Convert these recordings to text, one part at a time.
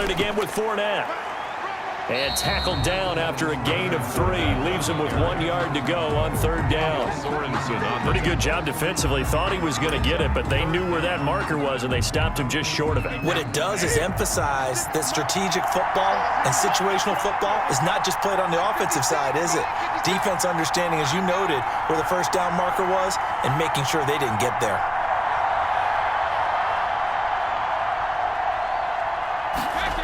run it again with Fournette. And tackled down after a gain of 3. Leaves him with 1 yard to go on 3rd down. Pretty good job defensively. Thought he was going to get it, but they knew where that marker was, and they stopped him just short of it. What it does is emphasize that strategic football and situational football is not just played on the offensive side, is it? Defense understanding, as you noted, where the first down marker was and making sure they didn't get there.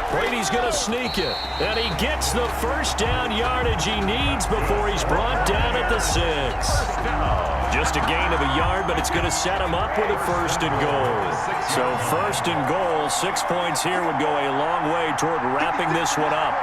Brady's going to sneak it, and he gets the first down yardage he needs before he's brought down at the 6. Just a gain of a yard, but it's going to set him up with a 1st and goal. So 1st and goal, 6 points here would go a long way toward wrapping this one up.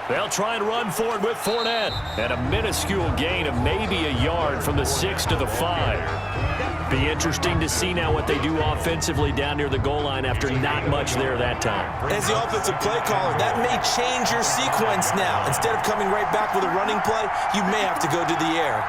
They'll try and run forward with Fournette. And a minuscule gain of maybe a yard from the 6 to the 5. Be interesting to see now what they do offensively down near the goal line after not much there that time. As the offensive play caller, that may change your sequence now. Instead of coming right back with a running play, you may have to go to the air.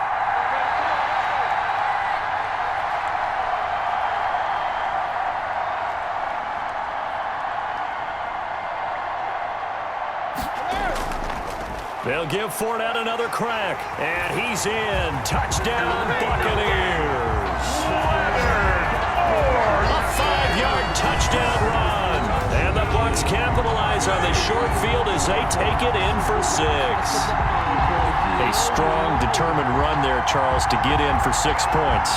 They'll give Fournette another crack, and he's in. Touchdown, Buccaneers. A 5-yard touchdown run. And the Bucs capitalize on the short field as they take it in for 6. A strong, determined run there, Charles, to get in for 6 points.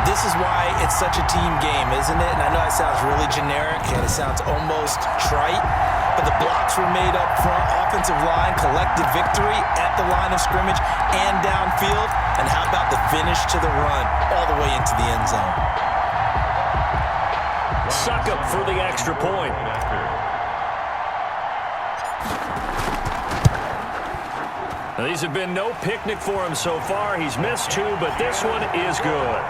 This is why it's such a team game, isn't it? And I know it sounds really generic, and it sounds almost trite. But the blocks were made up front, offensive line, collected victory at the line of scrimmage and downfield. And how about the finish to the run all the way into the end zone? Suck up for the extra point. Now, these have been no picnic for him so far. He's missed 2, but this one is good.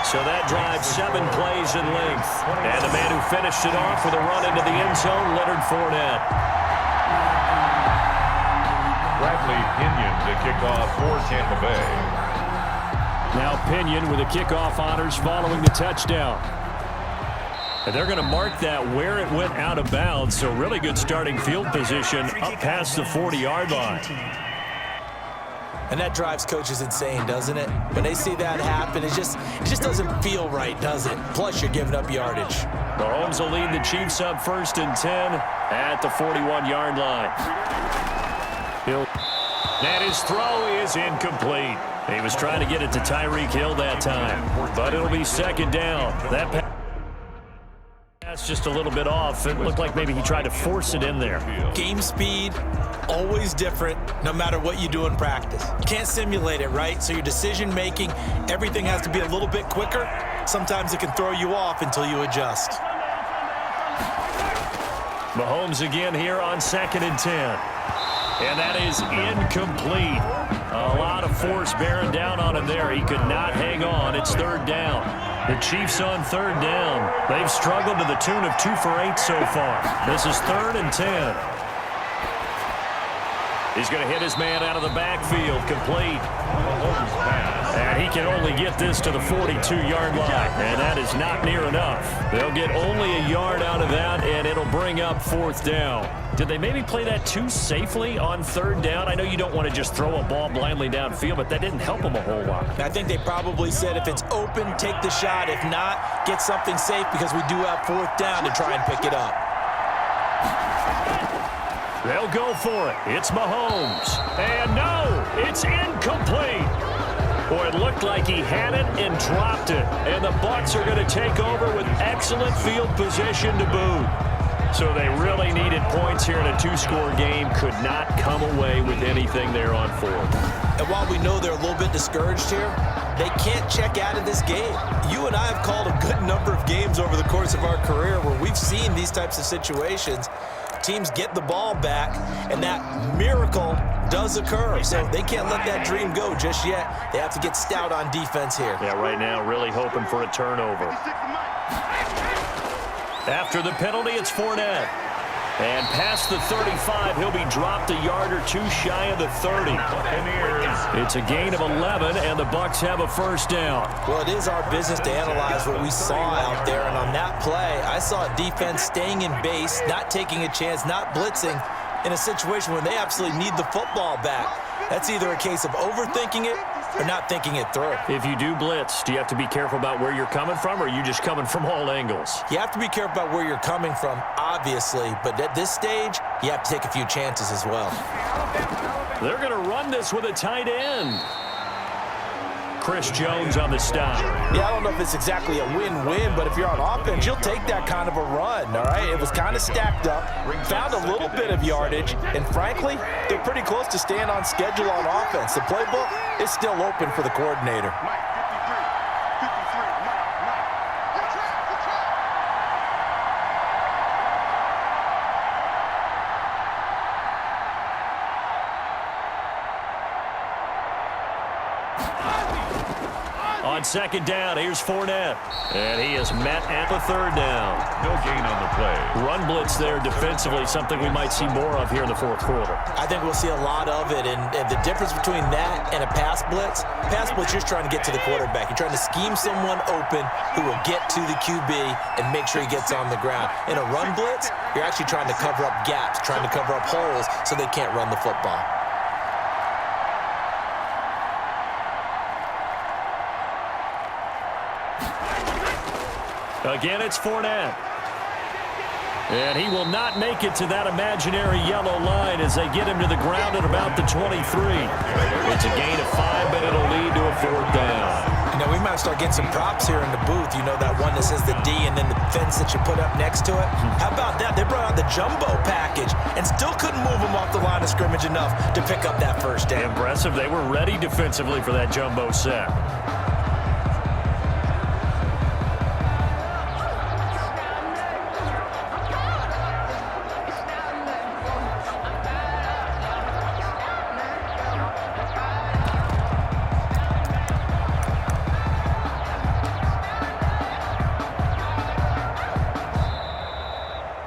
So that drives 7 plays in length. And the man who finished it off with a run into the end zone, Leonard Fournette. Bradley Pinion to kick off for Tampa Bay. Now Pinion with the kickoff honors following the touchdown. And they're going to mark that where it went out of bounds. So really good starting field position up past the 40-yard line. And that drives coaches insane, doesn't it? When they see that happen, it just doesn't feel right, does it? Plus, you're giving up yardage. Mahomes will lead the Chiefs up 1st and 10 at the 41-yard line. And his throw is incomplete. He was trying to get it to Tyreek Hill that time, but it'll be 2nd down. That pass just a little bit off. It looked like maybe he tried to force it in there. Game speed, always different, no matter what you do in practice. You can't simulate it, right? So your decision-making, everything has to be a little bit quicker. Sometimes it can throw you off until you adjust. Mahomes again here on 2nd and 10. And that is incomplete. A lot of force bearing down on him there. He could not hang on. It's 3rd down. The Chiefs on 3rd down. They've struggled to the tune of 2 for 8 so far. This is 3rd and 10. He's going to hit his man out of the backfield, complete. And he can only get this to the 42-yard line, and that is not near enough. They'll get only a yard out of that, and it'll bring up 4th down. Did they maybe play that too safely on 3rd down? I know you don't want to just throw a ball blindly downfield, but that didn't help them a whole lot. I think they probably said if it's open, take the shot. If not, get something safe because we do have 4th down to try and pick it up. They'll go for it. It's Mahomes. And no, it's incomplete. Boy, it looked like he had it and dropped it. And the Bucs are going to take over with excellent field position to boot. So they really needed points here in a 2-score game. Could not come away with anything there on 4th. And while we know they're a little bit discouraged here, they can't check out of this game. You and I have called a good number of games over the course of our career where we've seen these types of situations. Teams get the ball back, and that miracle does occur. So they can't let that dream go just yet. They have to get stout on defense here. Yeah, right now really hoping for a turnover. After the penalty, it's Fournette. And past the 35, he'll be dropped a yard or two shy of the 30. It's a gain of 11, and the Bucs have a first down. Well, it is our business to analyze what we saw out there, and on that play, I saw defense staying in base, not taking a chance, not blitzing in a situation where they absolutely need the football back. That's either a case of overthinking it or not thinking it through. If you do blitz, do you have to be careful about where you're coming from, or are you just coming from all angles? You have to be careful about where you're coming from, obviously, but at this stage, you have to take a few chances as well. They're going to run this with a tight end. Chris Jones on the stop. Yeah, I don't know if it's exactly a win-win, but if you're on offense, you'll take that kind of a run, all right? It was kind of stacked up, found a little bit of yardage, and frankly, they're pretty close to staying on schedule on offense. The playbook is still open for the coordinator. On second down, here's Fournette. And he is met at the third down. No gain on the play. Run blitz there defensively, something we might see more of here in the fourth quarter. I think we'll see a lot of it, and the difference between that and a pass blitz, you're just trying to get to the quarterback. You're trying to scheme someone open who will get to the QB and make sure he gets on the ground. In a run blitz, you're actually trying to cover up gaps, trying to cover up holes so they can't run the football. Again, it's Fournette. And he will not make it to that imaginary yellow line as they get him to the ground at about the 23. It's a gain of 5, but it'll lead to a fourth down. You know, we might start getting some props here in the booth. You know, that one that says the D and then the fence that you put up next to it? How about that? They brought out the jumbo package and still couldn't move them off the line of scrimmage enough to pick up that first down. Impressive. They were ready defensively for that jumbo set.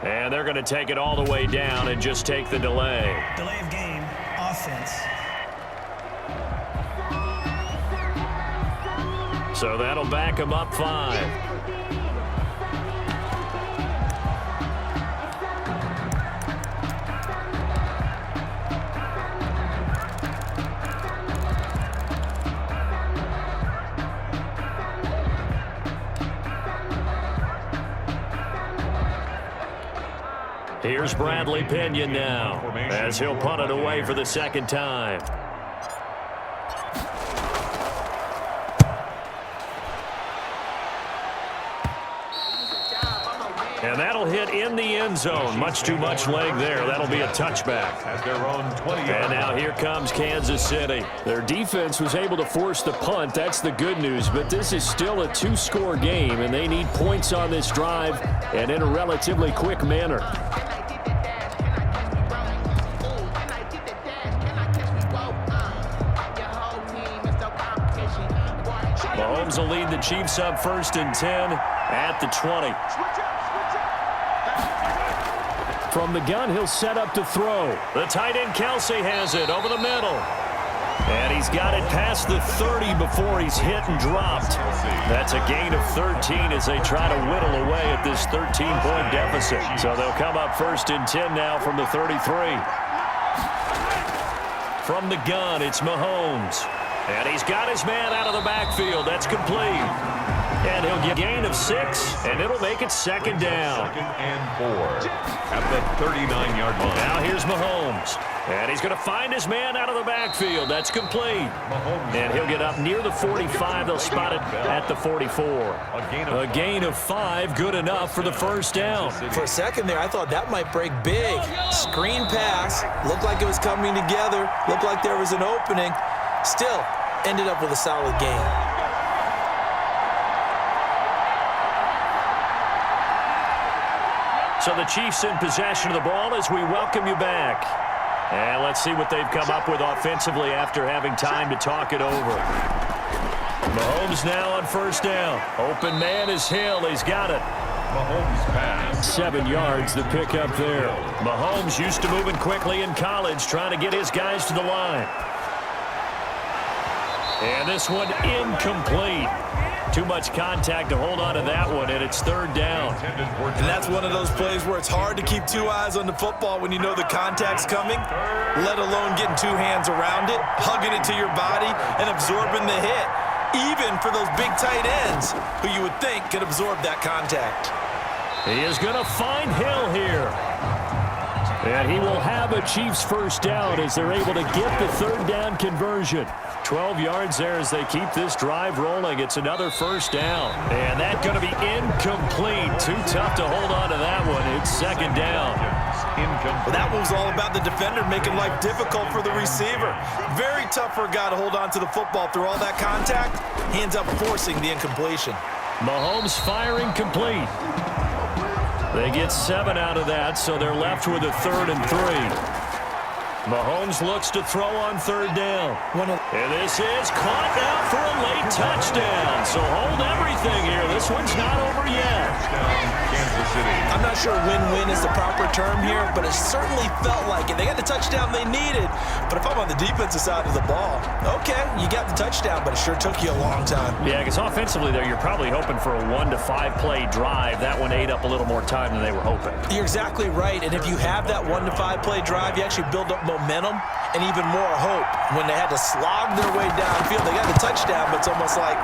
And they're going to take it all the way down and just take the delay. Delay of game, offense. So that'll back them up 5. Here's Bradley Pinion now as he'll punt it away for the second time. And that'll hit in the end zone. Much too much leg there. That'll be a touchback. At their own 20. And now here comes Kansas City. Their defense was able to force the punt. That's the good news. But this is still a 2-score game, and they need points on this drive and in a relatively quick manner. Mahomes will lead the Chiefs up 1st and 10 at the 20. From the gun, he'll set up to throw. The tight end, Kelsey, has it over the middle. And he's got it past the 30 before he's hit and dropped. That's a gain of 13 as they try to whittle away at this 13-point deficit. So they'll come up 1st and 10 now from the 33. From the gun, it's Mahomes. And he's got his man out of the backfield. That's complete. And he'll get a gain of 6, and it'll make it 2nd down. 2nd and 4 at the 39-yard line. Now here's Mahomes. And he's going to find his man out of the backfield. That's complete. And he'll get up near the 45. They'll spot it at the 44. A gain of 5, good enough for the first down. For a second there, I thought that might break big. Screen pass. Looked like it was coming together. Looked like there was an opening. Still, ended up with a solid game. So the Chiefs in possession of the ball as we welcome you back. And let's see what they've come up with offensively after having time to talk it over. Mahomes now on 1st down. Open man is Hill. He's got it. Mahomes pass. 7 yards to pick up there. Mahomes used to moving quickly in college, trying to get his guys to the line. And this one incomplete. Too much contact to hold on to that one, and it's 3rd down. And that's one of those plays where it's hard to keep 2 eyes on the football when you know the contact's coming, let alone getting 2 hands around it, hugging it to your body, and absorbing the hit, even for those big tight ends who you would think could absorb that contact. He is going to find Hill here. And he will have a Chiefs first down as they're able to get the 3rd down conversion. 12 yards there as they keep this drive rolling. It's another first down. And that's going to be incomplete. Too tough to hold on to that one. It's 2nd down. Well, that one was all about the defender making life difficult for the receiver. Very tough for a guy to hold on to the football through all that contact. He ends up forcing the incompletion. Mahomes firing complete. They get 7 out of that, so they're left with a 3rd and 3. Mahomes looks to throw on 3rd down. And this is caught now for a late touchdown. So hold everything here. This one's not over yet. Kansas City. I'm not sure win-win is the proper term here, but it certainly felt like it. They got the touchdown they needed. But if I'm on the defensive side of the ball, okay, you got the touchdown, but it sure took you a long time. Yeah, because offensively there, you're probably hoping for a 1 to 5 play drive. That one ate up a little more time than they were hoping. You're exactly right. And if you have that 1 to 5 play drive, you actually build up momentum and even more hope. When they had to slog their way downfield, they got the touchdown, but it's almost like,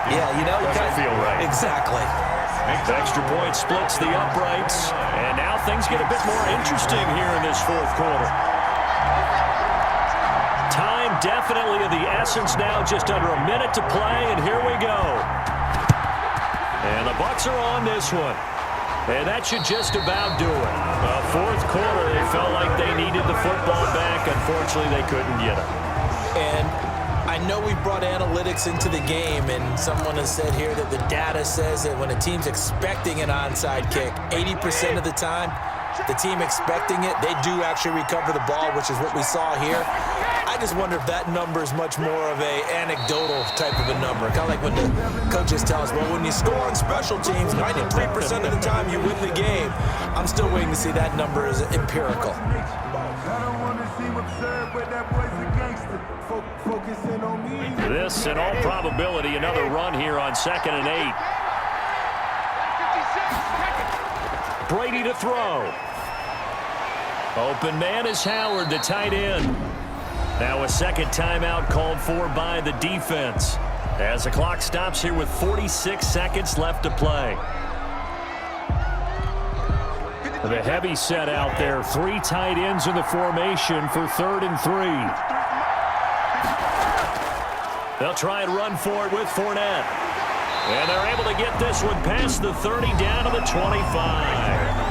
you know, doesn't feel right. Exactly. The extra point splits the uprights, and now things get a bit more interesting here in this 4th quarter. Time definitely of the essence now, just under a minute to play, and here we go. And the Bucs are on this one. And that should just about do it. 4th quarter, they felt like they needed the football back. Unfortunately, they couldn't get it. And I know we brought analytics into the game, and someone has said here that the data says that when a team's expecting an onside kick, 80% of the time, the team expecting it, they do actually recover the ball, which is what we saw here. I just wonder if that number is much more of a anecdotal type of a number. Kind of like when the coaches tell us, well, when you score on special teams, 93% of the time you win the game. I'm still waiting to see that number as empirical. This, in all probability, another run here on 2nd and 8. Brady to throw. Open man is Howard, the tight end. Now a 2nd timeout called for by the defense as the clock stops here with 46 seconds left to play. The heavy set out there. 3 tight ends in the formation for 3rd and 3. They'll try and run for it with Fournette. And they're able to get this one past the 30 down to the 25.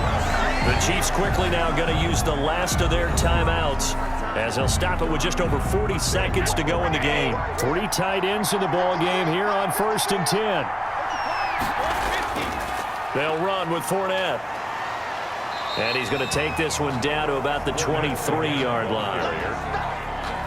The Chiefs quickly now going to use the last of their timeouts as they'll stop it with just over 40 seconds to go in the game. 3 tight ends in the ball game here on 1st and 10. They'll run with Fournette. And he's going to take this one down to about the 23-yard line.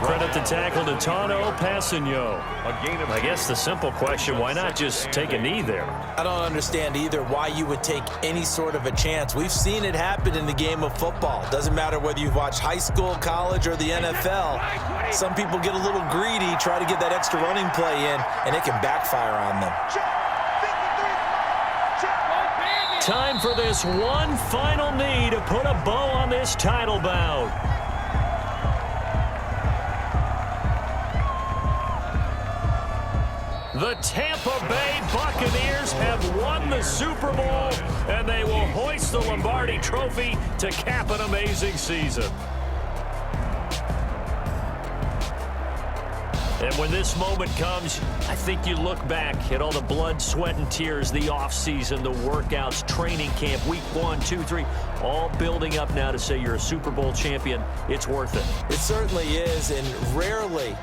Credit the tackle to Tano Passigno. I guess the simple question, why not just take a knee there? I don't understand either why you would take any sort of a chance. We've seen it happen in the game of football. Doesn't matter whether you've watched high school, college, or the NFL. Some people get a little greedy, try to get that extra running play in, and it can backfire on them. Time for this one final knee to put a bow on this title bout. The Tampa Bay Buccaneers have won the Super Bowl, and they will hoist the Lombardi Trophy to cap an amazing season. And when this moment comes, I think you look back at all the blood, sweat, and tears, the offseason, the workouts, training camp, week 1, 2, 3, all building up now to say you're a Super Bowl champion. It's worth it. It certainly is, and rarely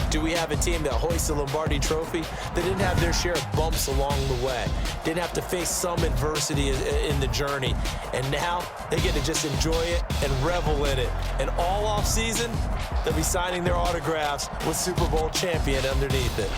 do we have a team that hoists the Lombardi Trophy that didn't have their share of bumps along the way, didn't have to face some adversity in the journey, and now they get to just enjoy it and revel in it. And all offseason, they'll be signing their autographs with Super Bowl champion underneath it.